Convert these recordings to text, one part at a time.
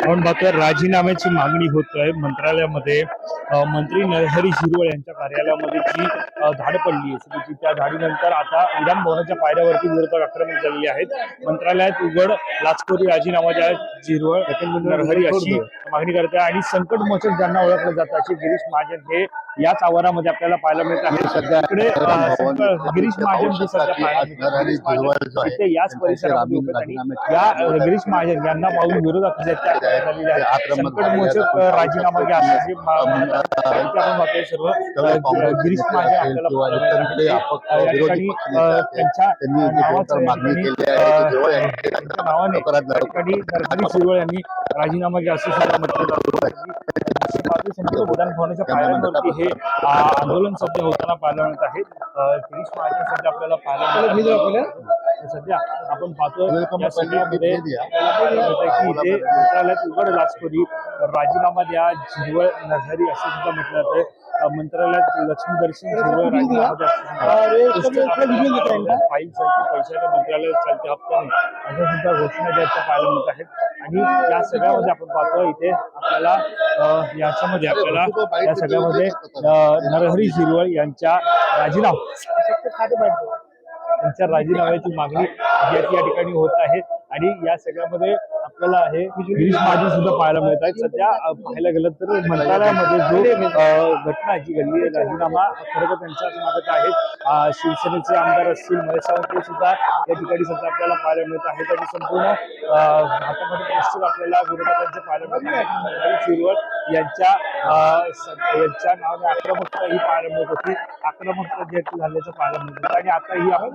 आपण पाहतोय राजीनाम्याची मागणी होत आहे मंत्रालयामध्ये। मंत्री नरहरी झिरवळ यांच्या कार्यालयामध्ये जी धाड पडली आहे त्या धाडीनंतर आता विधान भवनाच्या पायऱ्यावरती विरोधक आक्रमक झालेले आहेत। मंत्रालयात उघड लाचखोरी राजीनामा द्या झिरवळ नरहरी अशी मागणी करते आणि संकटमोचक ज्यांना ओळखलं जातं असे गिरीश महाजन हे याच आवारामध्ये आपल्याला पाहायला मिळत आहे। सध्या इकडे गिरीश महाजन जे सध्या याच परिसरामध्ये उभे आणि या गिरीश महाजन यांना पाहून विरोधक संकटमोचक राजीनामा घ्या असे आपण सर्व गिरीश महाजन आपल्याला त्यांच्या नावाने झिरवळ यांनी राजीनामा घ्या असं सुद्धा म्हटलं जातं। संपूर्ण विधान भवनाच्या पायऱ्यांवरती हे आंदोलन सध्या होताना पाहायला मिळत आहे। गिरीश महाजन सध्या आपल्याला पाहायला मिळत सध्या आपण पाहतोय या सगळ्यामध्ये इथे मंत्रालयात उघड लाचखोरी राजीनामा द्या झिरवळ नरहरी असं सुद्धा म्हटलं जातं। मंत्रालयात लक्ष्मी दर्शन झिरवळ फाईल चालते पैशाच्या मंत्रालयात चालते हप्ता नाही अशा सुद्धा घोषणा द्यायच्या पाहायला मिळत आहेत। आणि या सगळ्यामध्ये आपण पाहतो इथे आपल्याला याच्यामध्ये आपल्याला या सगळ्यामध्ये नरहरी झिरवळ यांच्या राजीनाम्याची मागणी या ठिकाणी होत आहे। आणि या सगळ्यामध्ये आपल्याला हे गिरीश महाजन सुद्धा पाहायला मिळत आहेत। सध्या पाहायला गेलं तर मंत्रालयामध्ये जो घटना जी घडली आहे राजीनामा खरं तर त्यांच्याच मागत आहेत। शिवसेनेचे आमदार असतील महेश सावंत सुद्धा या ठिकाणी सध्या आपल्याला पाहायला मिळत आहेत आणि संपूर्ण हातामध्ये पोस्टर आपल्याला विरोधकांचे पाहायला मिळत आहेत। झिरवळ यांच्या नावाने आक्रमकता ही पाहायला मिळत होती, आक्रमकता जे झाल्याचं पाहायला मिळत होतं आणि आता ही आपण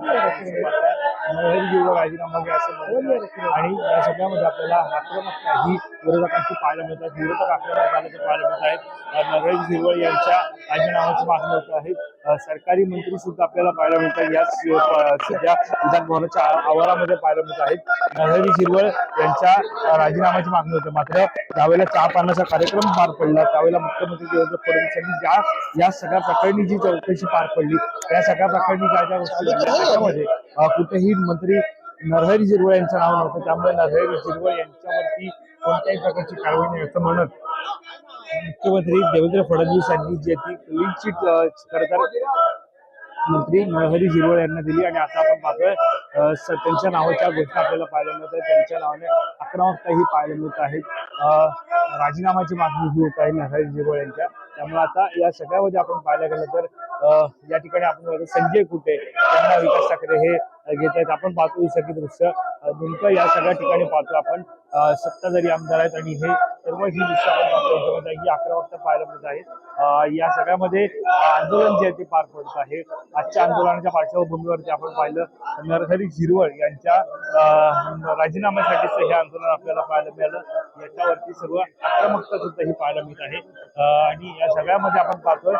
नरहरी झिरवळ राजीनामा घ्या असं म्हणतो आणि या सगळ्यामध्ये आपल्याला आक्रमकता ही विरोधकांची पाहायला मिळतात। विरोधक आक्रमक झाल्याचं पाहायला मिळत आहेत। नरहरी झिरवळ यांच्या राजीनाम्याची मागणी होत आहे। सरकारी मंत्री सुद्धा आपल्याला पाहायला मिळतात याच सध्या विधान भवनाच्या आवारामध्ये पाहायला मिळत आहेत। नरहरी झिरवळ यांच्या राजीनाम्याची मागणी होते मात्र त्यावेळेला चहा पाण्याचा कार्यक्रम पार पडला त्यावेळेला मुख्यमंत्री देवेंद्र फडणवीस यांनी या सगळ्या प्रकरणी जी चौकशी पार पडली त्या सगळ्या प्रकरणी ज्या गोष्टी त्याच्यामध्ये कुठेही मंत्री नरहरी झिरवळ यांचं नाव नव्हतं त्यामुळे नरहरी झिरवळ यांच्यावरती कोणत्याही प्रकारची कारवाई नाही असं म्हणत मुख्यमंत्री देवेंद्र फडणवीस यांनी जी ती क्लीन चिट मंत्री नरहरी झिरवळ यांना दिली आणि आता आपण पाहतोय त्यांच्या नावाच्या घोषणा आपल्याला पाहायला मिळत आहे। त्यांच्या नावाने आक्रमकता ही पाहायला मिळत आहेत। राजीनामाची मागणी ही होत आहे नरहरी झिरवळ यांच्या त्यामुळे आता या सगळ्यामध्ये आपण पाहायला गेलं तर या ठिकाणी आपण संजय कुटे यांना विकास ठाकरे हे घेत आहेत। आपण पाहतो ही सगळी दृश्य नेमकं या सगळ्या ठिकाणी पाहतो आपण सत्ताधारी आमदार आहेत आणि हे सर्व ही दृश्य आपण पाहतो ही आक्रमकता पाहायला मिळत आहे। या सगळ्यामध्ये आंदोलन जे आहे ते पार पडत आहे। आजच्या आंदोलनाच्या पार्श्वभूमीवरती आपण पाहिलं नरहरी झिरवळ यांच्या राजीनाम्यासाठीच हे आंदोलन आपल्याला पाहायला मिळालं। याच्यावरती सर्व आक्रमकता सुद्धा ही पाहायला मिळत आहे। आणि या सगळ्यामध्ये आपण पाहतोय